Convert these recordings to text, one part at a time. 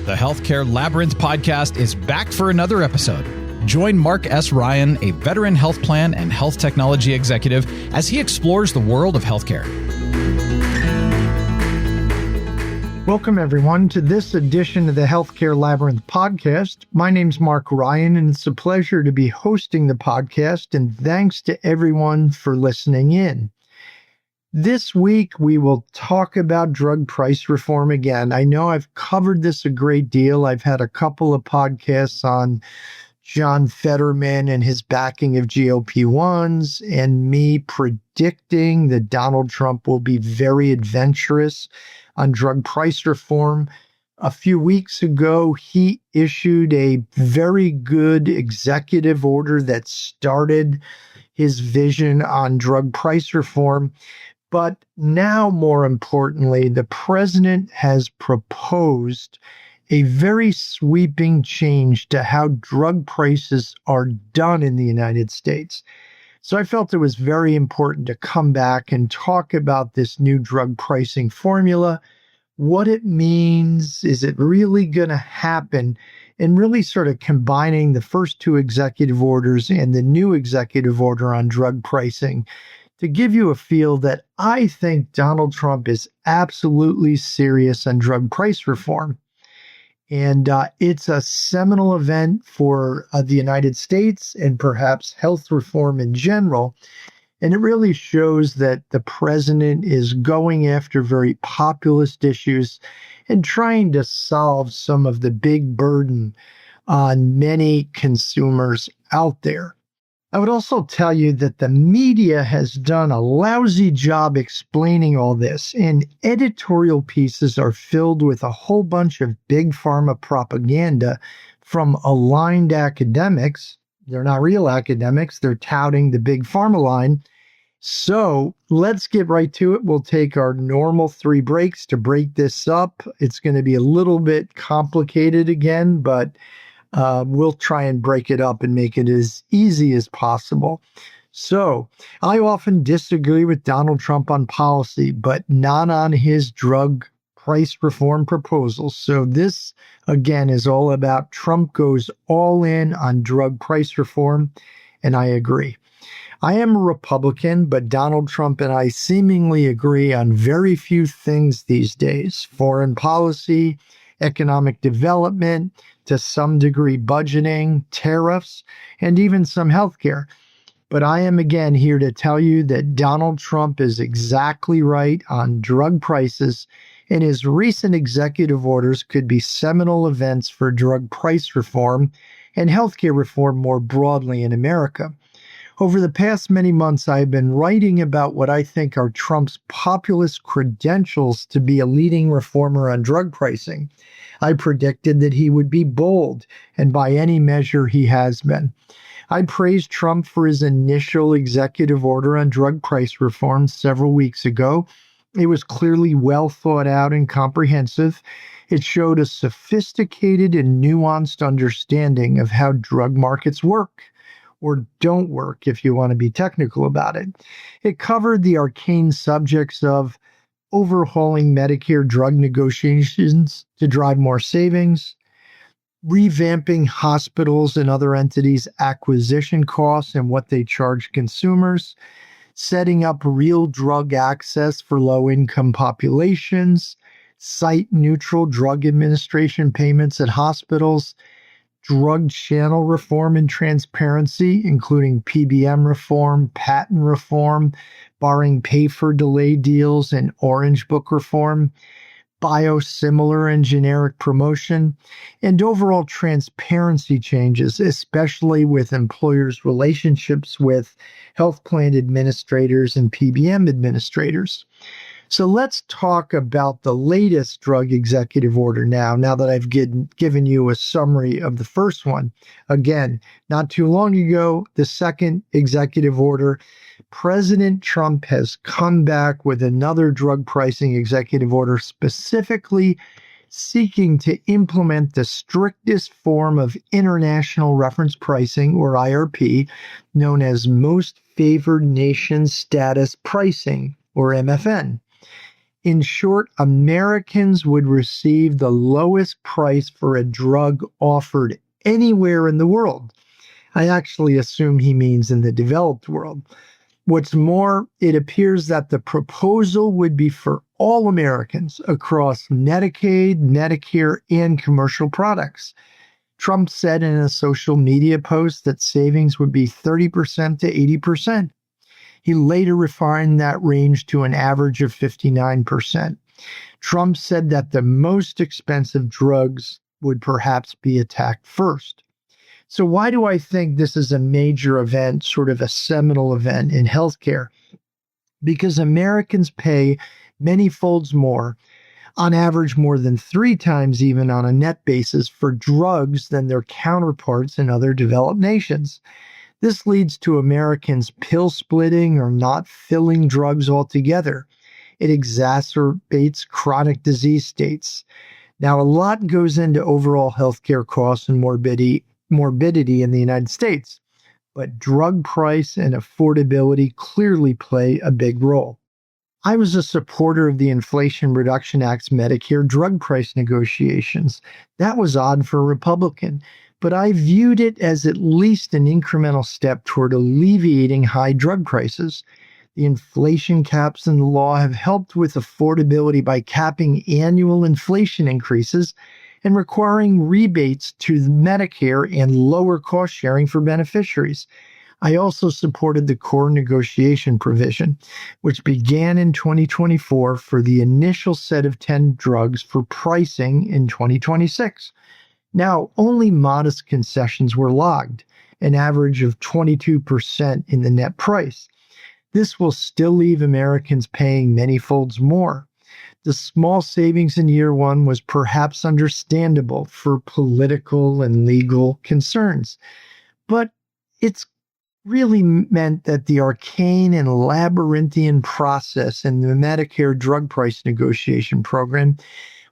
The Healthcare Labyrinth podcast is back for another episode. Join Mark S. Ryan, a veteran health plan and health technology executive, as he explores the world of healthcare. Welcome, everyone, to this edition of the Healthcare Labyrinth podcast. My name's Mark Ryan, and it's a pleasure to be hosting the podcast, and thanks to everyone for listening in. This week, we will talk about drug price reform again. I know I've covered this a great deal. I've had a couple of podcasts on John Fetterman and his backing of GLP-1s, and me predicting that Donald Trump will be very adventurous on drug price reform. A few weeks ago, he issued a very good executive order that started his vision on drug price reform. But now, more importantly, the president has proposed a very sweeping change to how drug prices are done in the United States. So I felt it was very important to come back and talk about this new drug pricing formula, what it means, is it really going to happen, and really sort of combining the first two executive orders and the new executive order on drug pricing to give you a feel that I think Donald Trump is absolutely serious on drug price reform. And it's a seminal event for the United States and perhaps health reform in general. And it really shows that the president is going after very populist issues and trying to solve some of the big burden on many consumers out there. I would also tell you that the media has done a lousy job explaining all this, and editorial pieces are filled with a whole bunch of big pharma propaganda from aligned academics. They're not real academics. They're touting the big pharma line. So let's get right to it. We'll take our normal 3 breaks to break this up. It's going to be a little bit complicated again, but we'll try and break it up and make it as easy as possible. So I often disagree with Donald Trump on policy, but not on his drug price reform proposals. So this, again, is all about Trump goes all in on drug price reform, and I agree. I am a Republican, but Donald Trump and I seemingly agree on very few things these days: foreign policy, economic development, to some degree budgeting, tariffs, and even some healthcare. But I am again here to tell you that Donald Trump is exactly right on drug prices, and his recent executive orders could be seminal events for drug price reform and healthcare reform more broadly in America. Over the past many months, I have been writing about what I think are Trump's populist credentials to be a leading reformer on drug pricing. I predicted that he would be bold, and by any measure, he has been. I praised Trump for his initial executive order on drug price reform several weeks ago. It was clearly well thought out and comprehensive. It showed a sophisticated and nuanced understanding of how drug markets work, or don't work if you want to be technical about it. It covered the arcane subjects of overhauling Medicare drug negotiations to drive more savings, revamping hospitals and other entities' acquisition costs and what they charge consumers, setting up real drug access for low-income populations, site-neutral drug administration payments at hospitals, drug channel reform and transparency, including PBM reform, patent reform, barring pay-for-delay deals, and Orange Book reform, biosimilar and generic promotion, and overall transparency changes, especially with employers' relationships with health plan administrators and PBM administrators. So let's talk about the latest drug executive order now that I've given you a summary of the first one. Again, not too long ago, the second executive order, President Trump has come back with another drug pricing executive order specifically seeking to implement the strictest form of international reference pricing, or IRP, known as Most Favored Nation Status Pricing, or MFN. In short, Americans would receive the lowest price for a drug offered anywhere in the world. I actually assume he means in the developed world. What's more, it appears that the proposal would be for all Americans across Medicaid, Medicare, and commercial products. Trump said in a social media post that savings would be 30% to 80%. He later refined that range to an average of 59%. Trump said that the most expensive drugs would perhaps be attacked first. So why do I think this is a major event, sort of a seminal event in healthcare? Because Americans pay many folds more, on average more than 3 times even on a net basis, for drugs than their counterparts in other developed nations. This leads to Americans pill splitting or not filling drugs altogether. It exacerbates chronic disease states. Now, a lot goes into overall healthcare costs and morbidity in the United States, but drug price and affordability clearly play a big role. I was a supporter of the Inflation Reduction Act's Medicare drug price negotiations. That was odd for a Republican, but I viewed it as at least an incremental step toward alleviating high drug prices. The inflation caps in the law have helped with affordability by capping annual inflation increases and requiring rebates to Medicare and lower cost sharing for beneficiaries. I also supported the core negotiation provision, which began in 2024 for the initial set of 10 drugs for pricing in 2026. Now, only modest concessions were logged, an average of 22% in the net price. This will still leave Americans paying many folds more. The small savings in year one was perhaps understandable for political and legal concerns, but it's really meant that the arcane and labyrinthian process in the Medicare drug price negotiation program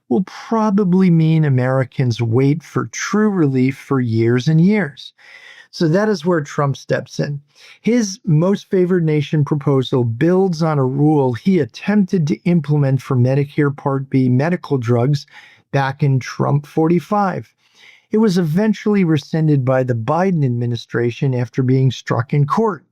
will probably mean Americans wait for true relief for years and years. So that is where Trump steps in. His most favored nation proposal builds on a rule he attempted to implement for Medicare Part B medical drugs back in Trump 45. It was eventually rescinded by the Biden administration after being struck in court.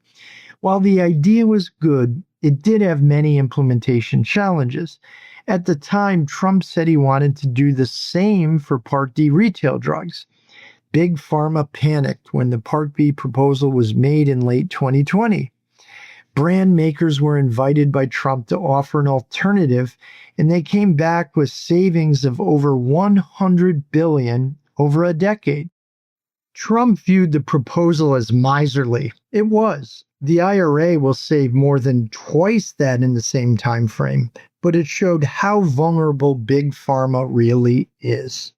While the idea was good, it did have many implementation challenges. At the time, Trump said he wanted to do the same for Part D retail drugs. Big Pharma panicked when the Part B proposal was made in late 2020. Brand makers were invited by Trump to offer an alternative, and they came back with savings of over $100 billion over a decade. Trump viewed the proposal as miserly. It was. The IRA will save more than twice that in the same time frame, but it showed how vulnerable Big Pharma really is.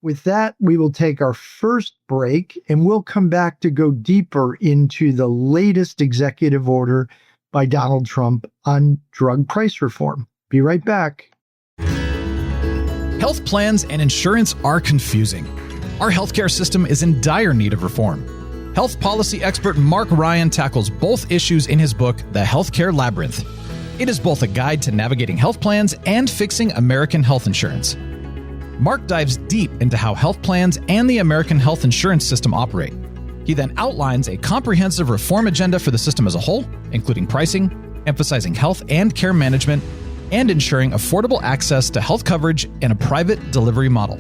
With that, we will take our first break, and we'll come back to go deeper into the latest executive order by Donald Trump on drug price reform. Be right back. Health plans and insurance are confusing. Our healthcare system is in dire need of reform. Health policy expert Mark Ryan tackles both issues in his book, The Healthcare Labyrinth. It is both a guide to navigating health plans and fixing American health insurance. Mark dives deep into how health plans and the American health insurance system operate. He then outlines a comprehensive reform agenda for the system as a whole, including pricing, emphasizing health and care management, and ensuring affordable access to health coverage in a private delivery model.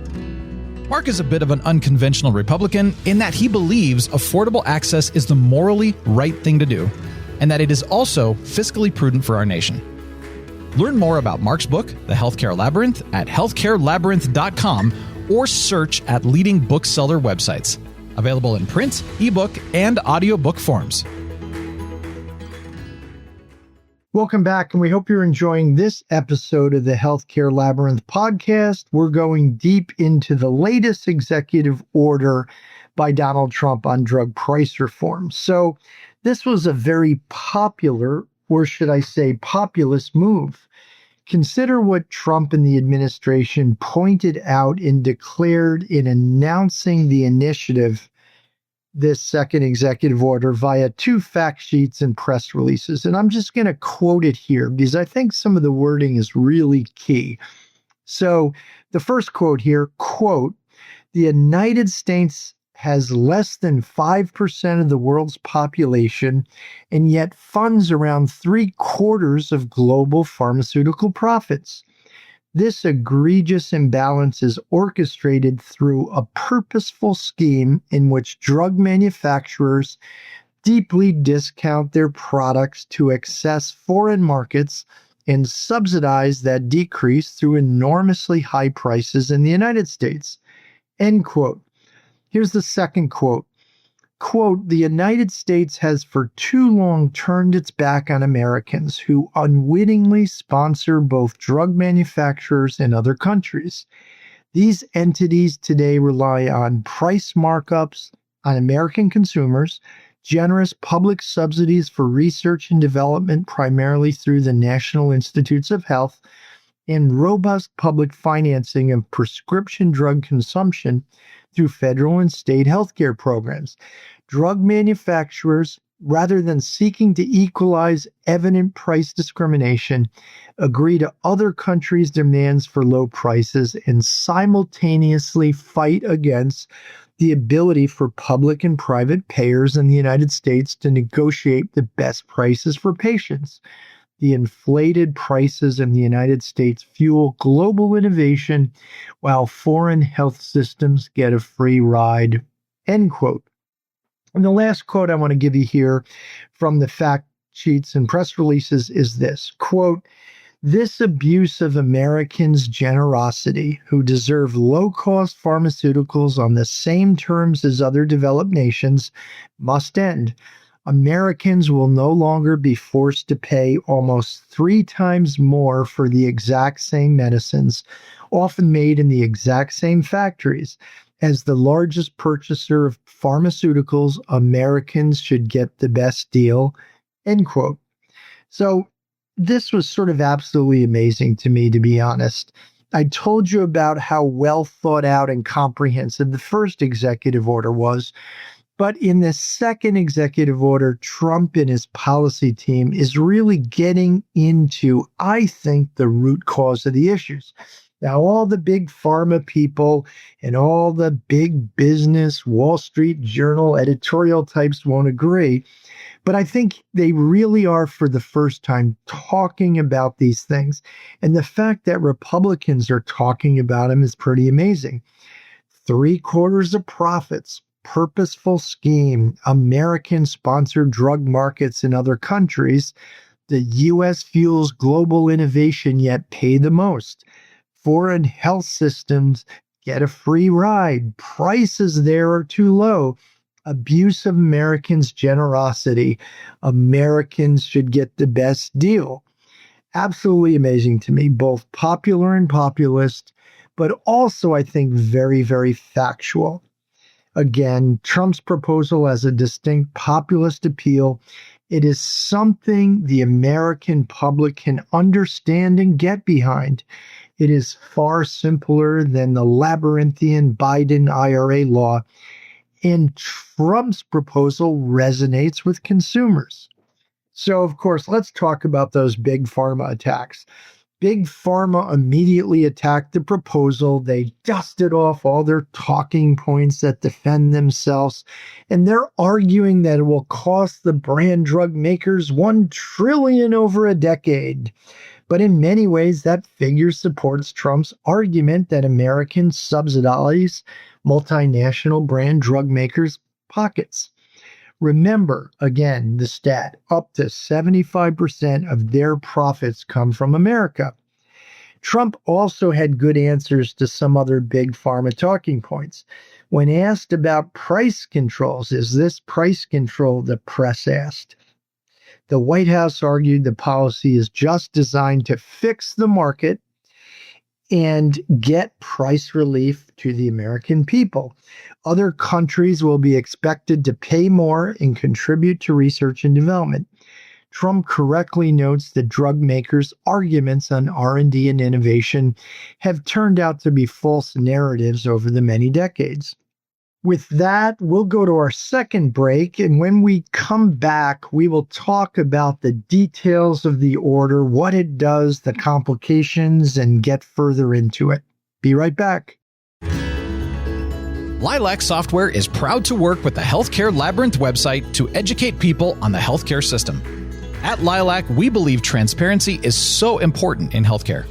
Mark is a bit of an unconventional Republican in that he believes affordable access is the morally right thing to do, and that it is also fiscally prudent for our nation. Learn more about Mark's book, The Healthcare Labyrinth, at healthcarelabyrinth.com or search at leading bookseller websites. Available in print, ebook, and audiobook forms. Welcome back, and we hope you're enjoying this episode of the Healthcare Labyrinth podcast. We're going deep into the latest executive order by Donald Trump on drug price reform. So this was a very popular, or should I say populist move. Consider what Trump and the administration pointed out and declared in announcing the initiative this second executive order via 2 fact sheets and press releases. And I'm just going to quote it here because I think some of the wording is really key. So the first quote here, quote, "The United States has less than 5% of the world's population and yet funds around 3/4 of global pharmaceutical profits. This egregious imbalance is orchestrated through a purposeful scheme in which drug manufacturers deeply discount their products to access foreign markets and subsidize that decrease through enormously high prices in the United States." End quote. Here's the second quote. Quote, "The United States has for too long turned its back on Americans who unwittingly sponsor both drug manufacturers and other countries. These entities today rely on price markups on American consumers, generous public subsidies for research and development primarily through the National Institutes of Health, and robust public financing of prescription drug consumption through federal and state healthcare programs. Drug manufacturers, rather than seeking to equalize evident price discrimination, agree to other countries' demands for low prices and simultaneously fight against the ability for public and private payers in the United States to negotiate the best prices for patients. The inflated prices in the United States fuel global innovation while foreign health systems get a free ride." End quote. And the last quote I want to give you here from the fact sheets and press releases is this, quote, "This abuse of Americans' generosity, who deserve low-cost pharmaceuticals on the same terms as other developed nations, must end. Americans will no longer be forced to pay almost 3 times more for the exact same medicines, often made in the exact same factories. As the largest purchaser of pharmaceuticals, Americans should get the best deal." End quote. So this was sort of absolutely amazing to me, to be honest. I told you about how well thought out and comprehensive the first executive order was. But in the second executive order, Trump and his policy team is really getting into, I think, the root cause of the issues. Now, all the big pharma people and all the big business, Wall Street Journal editorial types won't agree, but I think they really are, for the first time, talking about these things. And the fact that Republicans are talking about them is pretty amazing. 3/4 of profits. Purposeful scheme, American-sponsored drug markets in other countries. The U.S. fuels global innovation, yet pay the most. Foreign health systems get a free ride. Prices there are too low. Abuse of Americans' generosity. Americans should get the best deal. Absolutely amazing to me, both popular and populist, but also, I think, very, very factual. Again, Trump's proposal has a distinct populist appeal. It is something the American public can understand and get behind. It is far simpler than the labyrinthian Biden IRA law, and Trump's proposal resonates with consumers. So, of course, let's talk about those big pharma attacks. Big Pharma immediately attacked the proposal. They dusted off all their talking points that defend themselves, and they're arguing that it will cost the brand drug makers $1 trillion over a decade. But in many ways, that figure supports Trump's argument that Americans subsidize multinational brand drug makers' pockets. Remember, again, the stat, up to 75% of their profits come from America. Trump also had good answers to some other big pharma talking points. When asked about price controls, is this price control, the press asked. The White House argued the policy is just designed to fix the market and get price relief to the American people. Other countries will be expected to pay more and contribute to research and development. Trump correctly notes that drug makers' arguments on R&D and innovation have turned out to be false narratives over the many decades. With that, we'll go to our second break, and when we come back, we will talk about the details of the order, what it does, the complications, and get further into it. Be right back. Lilac Software is proud to work with the Healthcare Labyrinth website to educate people on the healthcare system. At Lilac, we believe transparency is so important in healthcare.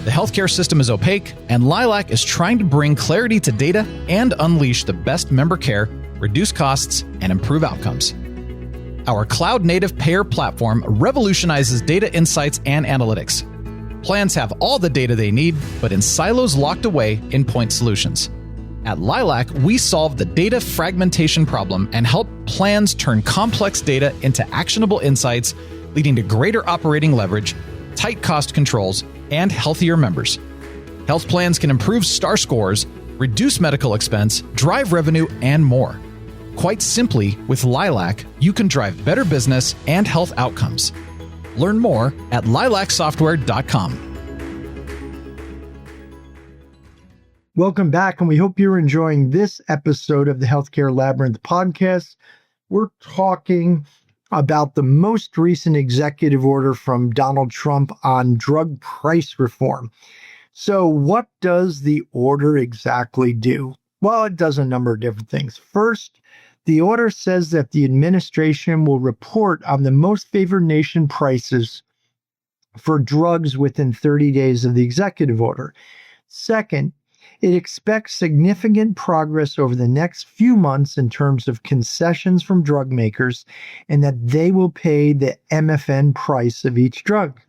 The healthcare system is opaque, and Lilac is trying to bring clarity to data and unleash the best member care, reduce costs, and improve outcomes. Our cloud-native payer platform revolutionizes data insights and analytics. Plans have all the data they need, but in silos locked away in point solutions. At Lilac, we solve the data fragmentation problem and help plans turn complex data into actionable insights, leading to greater operating leverage, tight cost controls, and healthier members. Health plans can improve STAR scores, reduce medical expense, drive revenue, and more. Quite simply, with Lilac, you can drive better business and health outcomes. Learn more at lilacsoftware.com. Welcome back, and we hope you're enjoying this episode of the Healthcare Labyrinth podcast. We're talking about the most recent executive order from Donald Trump on drug price reform. So what does the order exactly do? Well, it does a number of different things. First, the order says that the administration will report on the most favored nation prices for drugs within 30 days of the executive order. Second, it expects significant progress over the next few months in terms of concessions from drug makers, and that they will pay the MFN price of each drug.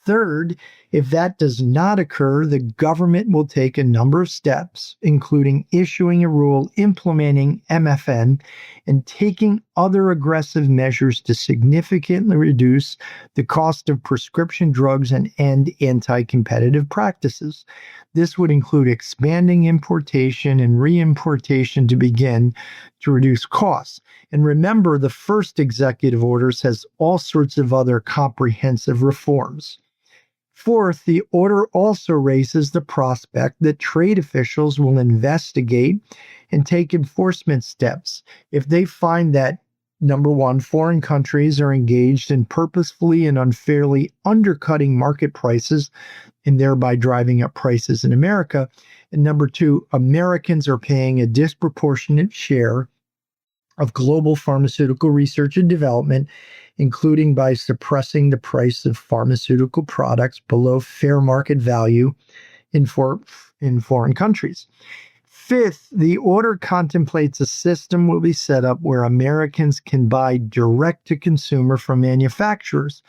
Third, if that does not occur, the government will take a number of steps, including issuing a rule implementing MFN and taking other aggressive measures to significantly reduce the cost of prescription drugs and end anti-competitive practices. This would include expanding importation and reimportation to begin to reduce costs. And remember, the first executive orders has all sorts of other comprehensive reforms. Fourth, the order also raises the prospect that trade officials will investigate and take enforcement steps if they find that, number one, foreign countries are engaged in purposefully and unfairly undercutting market prices and thereby driving up prices in America. And number two, Americans are paying a disproportionate share of global pharmaceutical research and development, including by suppressing the price of pharmaceutical products below fair market value in foreign countries. Fifth, the order contemplates a system will be set up where Americans can buy direct to consumer from manufacturers.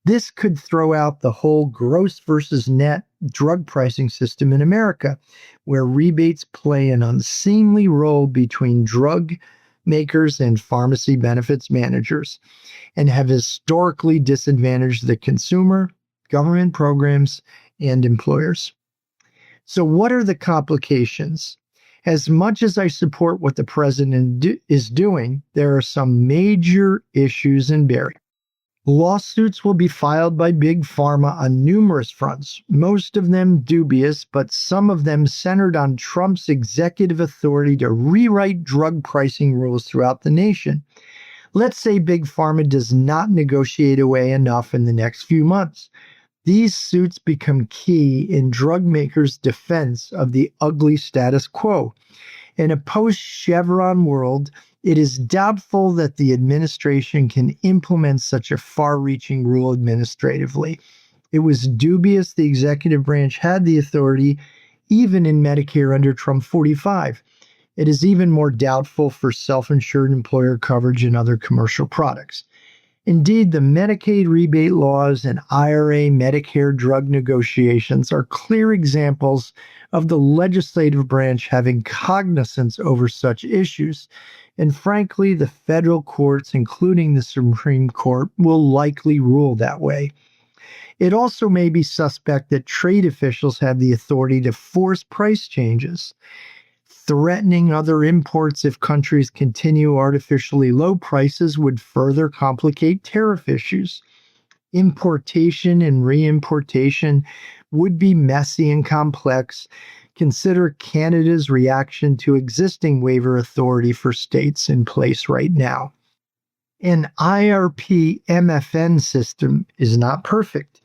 This could throw out the whole gross versus net drug pricing system in America, where rebates play an unseemly role between drug makers and pharmacy benefits managers, and have historically disadvantaged the consumer, government programs, and employers. So what are the complications? As much as I support what the president is doing, there are some major issues and barriers. Lawsuits will be filed by Big Pharma on numerous fronts, most of them dubious, but some of them centered on Trump's executive authority to rewrite drug pricing rules throughout the nation. Let's say Big Pharma does not negotiate away enough in the next few months. These suits become key in drug makers' defense of the ugly status quo. In a post-Chevron world, it is doubtful that the administration can implement such a far-reaching rule administratively. It was dubious the executive branch had the authority, even in Medicare under Trump 45. It is even more doubtful for self-insured employer coverage and other commercial products. Indeed, the Medicaid rebate laws and IRA Medicare drug negotiations are clear examples of the legislative branch having cognizance over such issues. And frankly, the federal courts, including the Supreme Court, will likely rule that way. It also may be suspect that trade officials have the authority to force price changes, threatening other imports if countries continue artificially low prices would further complicate tariff issues. Importation and reimportation would be messy and complex, consider Canada's reaction to existing waiver authority for states in place right now. An IRP MFN system is not perfect.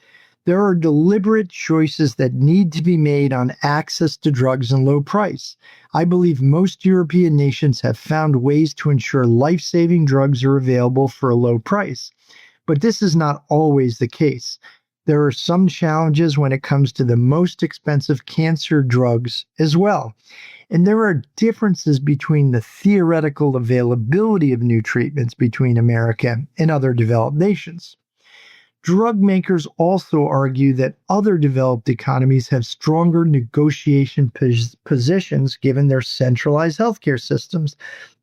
There are deliberate choices that need to be made on access to drugs and low price. I believe most European nations have found ways to ensure life-saving drugs are available for a low price. But this is not always the case. There are some challenges when it comes to the most expensive cancer drugs as well. And there are differences between the theoretical availability of new treatments between America and other developed nations. Drug makers also argue that other developed economies have stronger negotiation positions given their centralized healthcare systems.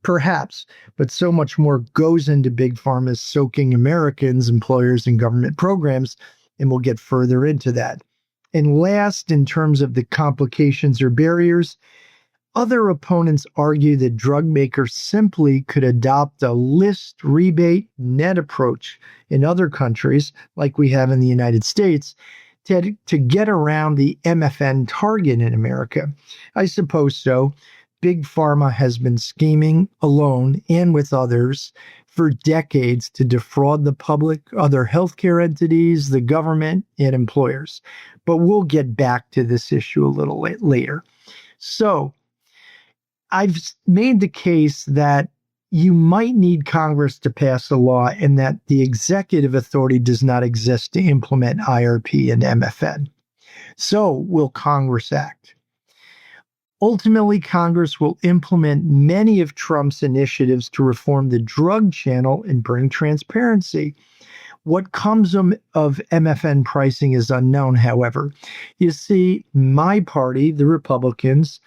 Perhaps, but so much more goes into Big Pharma's soaking Americans, employers, and government programs, and we'll get further into that. And last, in terms of the complications or barriers, other opponents argue that drug makers simply could adopt a list rebate net approach in other countries, like we have in the United States, to get around the MFN target in America. I suppose so. Big Pharma has been scheming alone and with others for decades to defraud the public, other healthcare entities, the government, and employers. But we'll get back to this issue a little later. So, I've made the case that you might need Congress to pass a law and that the executive authority does not exist to implement IRP and MFN. So will Congress act? Ultimately, Congress will implement many of Trump's initiatives to reform the drug channel and bring transparency. What comes of MFN pricing is unknown, however. You see, my party, the Republicans,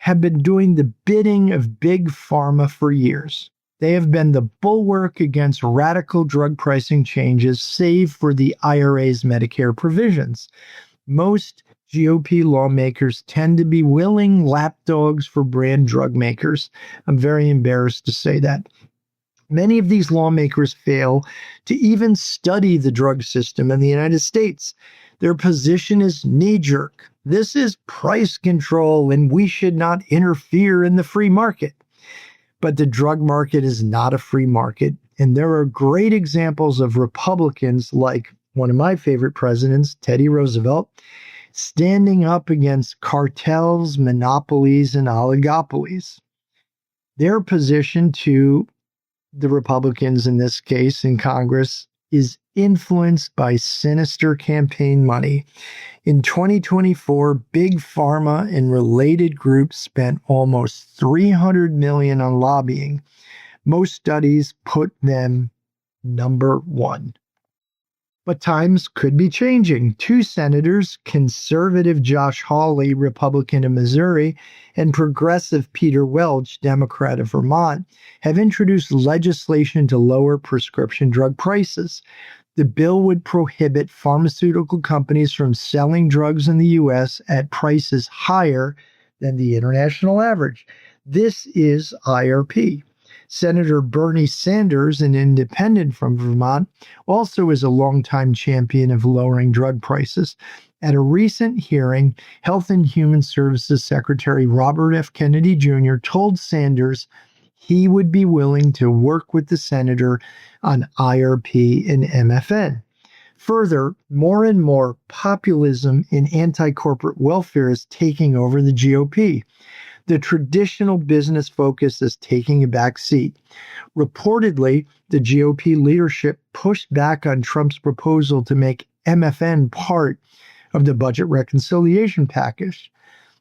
have been doing the bidding of Big Pharma for years. They have been the bulwark against radical drug pricing changes, save for the IRA's Medicare provisions. Most GOP lawmakers tend to be willing lapdogs for brand drug makers. I'm very embarrassed to say that. Many of these lawmakers fail to even study the drug system in the United States. Their position is knee-jerk. This is price control and we should not interfere in the free market. But the drug market is not a free market. And there are great examples of Republicans like one of my favorite presidents, Teddy Roosevelt, standing up against cartels, monopolies, and oligopolies. Their position to the Republicans in this case in Congress is influenced by sinister campaign money. In 2024, Big Pharma and related groups spent almost $300 million on lobbying. Most studies put them number one. But times could be changing. Two senators, conservative Josh Hawley, Republican of Missouri, and progressive Peter Welch, Democrat of Vermont, have introduced legislation to lower prescription drug prices. The bill would prohibit pharmaceutical companies from selling drugs in the U.S. at prices higher than the international average. This is IRP. Senator Bernie Sanders, an independent from Vermont, also is a longtime champion of lowering drug prices. At a recent hearing, Health and Human Services Secretary Robert F. Kennedy Jr. told Sanders he would be willing to work with the senator on IRP and MFN. Further, more and more populism in anti-corporate welfare is taking over the GOP. The traditional business focus is taking a back seat. Reportedly, the GOP leadership pushed back on Trump's proposal to make MFN part of the budget reconciliation package.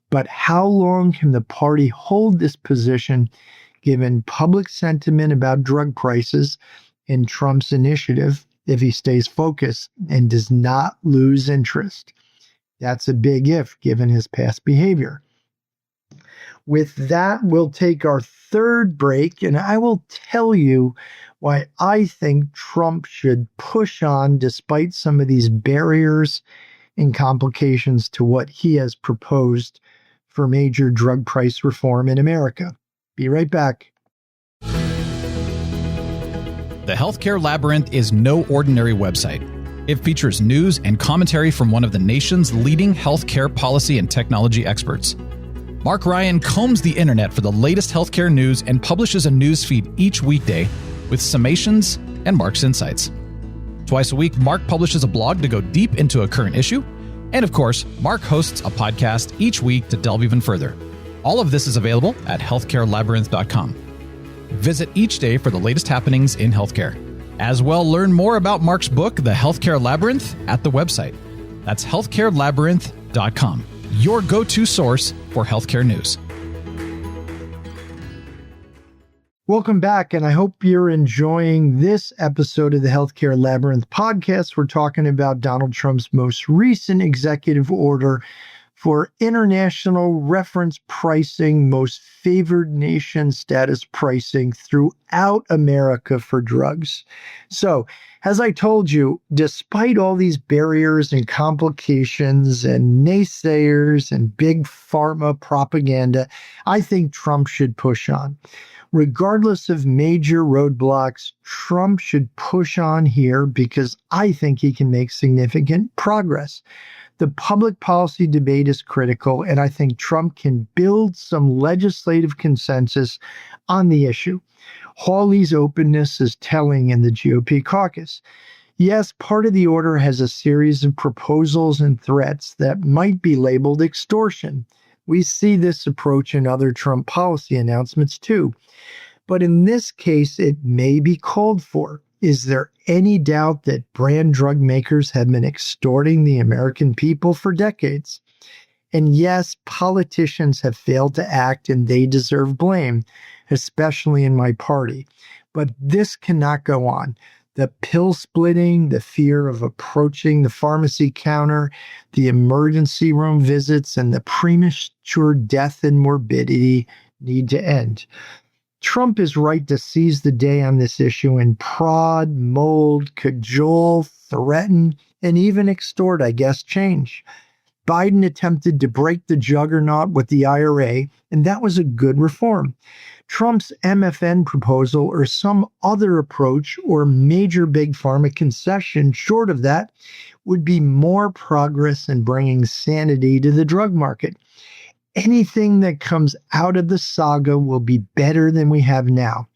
But how long can the party hold this position given public sentiment about drug prices and Trump's initiative if he stays focused and does not lose interest? That's a big if, given his past behavior. With that, we'll take our third break, and I will tell you why I think Trump should push on despite some of these barriers and complications to what he has proposed for major drug price reform in America. Be right back. The Healthcare Labyrinth is no ordinary website. It features news and commentary from one of the nation's leading healthcare policy and technology experts. Mark Ryan combs the internet for the latest healthcare news and publishes a news feed each weekday with summations and Mark's insights. Twice a week, Mark publishes a blog to go deep into a current issue. And of course, Mark hosts a podcast each week to delve even further. All of this is available at healthcarelabyrinth.com. Visit each day for the latest happenings in healthcare. As well, learn more about Mark's book, The Healthcare Labyrinth, at the website. That's healthcarelabyrinth.com, your go-to source for healthcare news. Welcome back, and I hope you're enjoying this episode of the Healthcare Labyrinth podcast. We're talking about Donald Trump's most recent executive order for international reference pricing, most favored nation status pricing throughout America for drugs. So, as I told you, despite all these barriers and complications and naysayers and big pharma propaganda, I think Trump should push on. Regardless of major roadblocks, Trump should push on here because I think he can make significant progress. The public policy debate is critical, and I think Trump can build some legislative consensus on the issue. Hawley's openness is telling in the GOP caucus. Yes, part of the order has a series of proposals and threats that might be labeled extortion. We see this approach in other Trump policy announcements too. But in this case, it may be called for. Is there any doubt that brand drug makers have been extorting the American people for decades? And yes, politicians have failed to act and they deserve blame, especially in my party. But this cannot go on. The pill splitting, the fear of approaching the pharmacy counter, the emergency room visits, and the premature death and morbidity need to end. Trump is right to seize the day on this issue and prod, mold, cajole, threaten, and even extort, I guess, change. Biden attempted to break the juggernaut with the IRA, and that was a good reform. Trump's MFN proposal or some other approach or major big pharma concession short of that would be more progress in bringing sanity to the drug market. Anything that comes out of the saga will be better than we have now.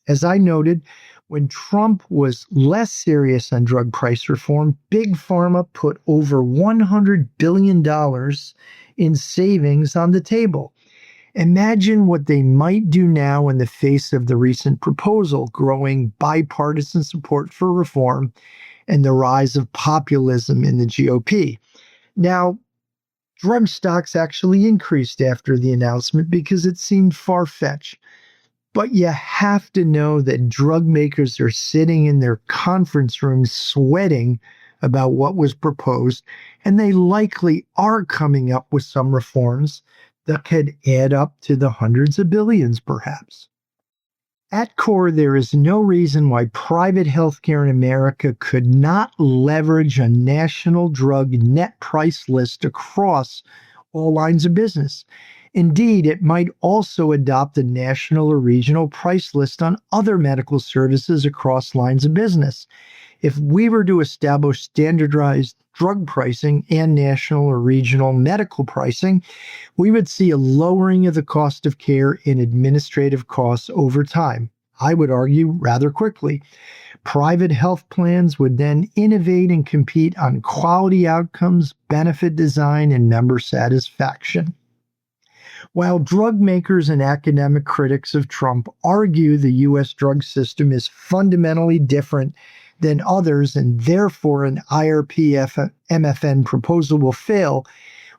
As I noted, when Trump was less serious on drug price reform, Big Pharma put over $100 billion in savings on the table. Imagine what they might do now in the face of the recent proposal, growing bipartisan support for reform and the rise of populism in the GOP. Now, drug stocks actually increased after the announcement because it seemed far-fetched. But you have to know that drug makers are sitting in their conference rooms sweating about what was proposed, and they likely are coming up with some reforms that could add up to the hundreds of billions, perhaps. At core, there is no reason why private healthcare in America could not leverage a national drug net price list across all lines of business. Indeed, it might also adopt a national or regional price list on other medical services across lines of business. If we were to establish standardized drug pricing and national or regional medical pricing, we would see a lowering of the cost of care and administrative costs over time. I would argue rather quickly. Private health plans would then innovate and compete on quality outcomes, benefit design, and member satisfaction. While drug makers and academic critics of Trump argue the U.S. drug system is fundamentally different than others and therefore an IRP MFN proposal will fail,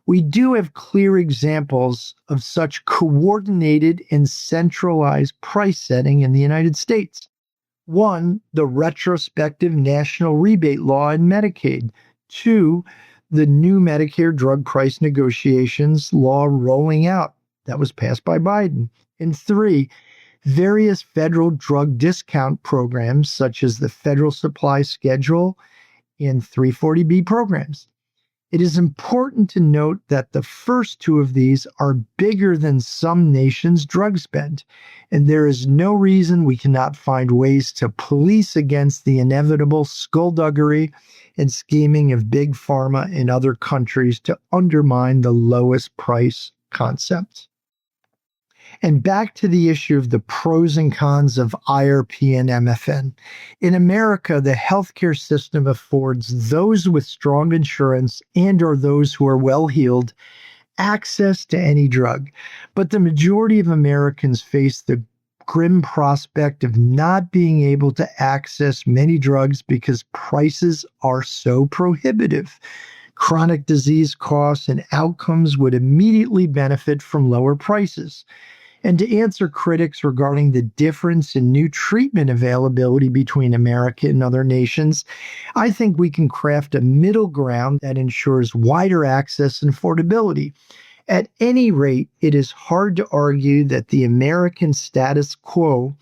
we do have clear examples of such coordinated and centralized price setting in the United States. One, the retrospective national rebate law in Medicaid. Two, the new Medicare drug price negotiations law rolling out. That was passed by Biden. And three, various federal drug discount programs such as the Federal Supply Schedule and 340B programs. It is important to note that the first two of these are bigger than some nations' drug spend, and there is no reason we cannot find ways to police against the inevitable skullduggery and scheming of big pharma in other countries to undermine the lowest price concept. And back to the issue of the pros and cons of IRP and MFN. In America, the healthcare system affords those with strong insurance and or those who are well-heeled access to any drug. But the majority of Americans face the grim prospect of not being able to access many drugs because prices are so prohibitive. Chronic disease costs and outcomes would immediately benefit from lower prices. And to answer critics regarding the difference in new treatment availability between America and other nations, I think we can craft a middle ground that ensures wider access and affordability. At any rate, it is hard to argue that the American status quo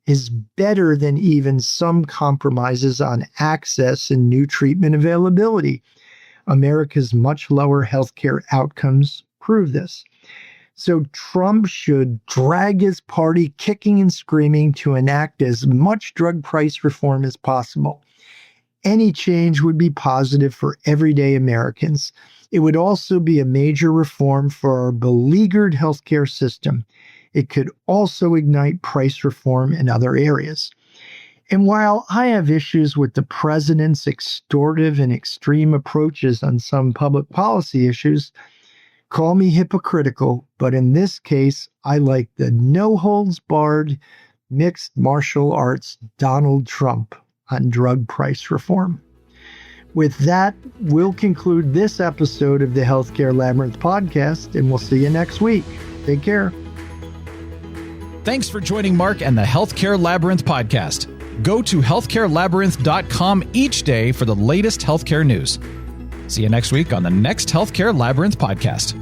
is better than even some compromises on access and new treatment availability. America's much lower healthcare outcomes prove this. So Trump should drag his party kicking and screaming to enact as much drug price reform as possible. Any change would be positive for everyday Americans. It would also be a major reform for our beleaguered healthcare system. It could also ignite price reform in other areas. And while I have issues with the president's extortive and extreme approaches on some public policy issues, call me hypocritical, but in this case, I like the no-holds-barred mixed martial arts Donald Trump on drug price reform. With that, we'll conclude this episode of the Healthcare Labyrinth podcast, and we'll see you next week. Take care. Thanks for joining Mark and the Healthcare Labyrinth podcast. Go to healthcarelabyrinth.com each day for the latest healthcare news. See you next week on the next Healthcare Labyrinth podcast.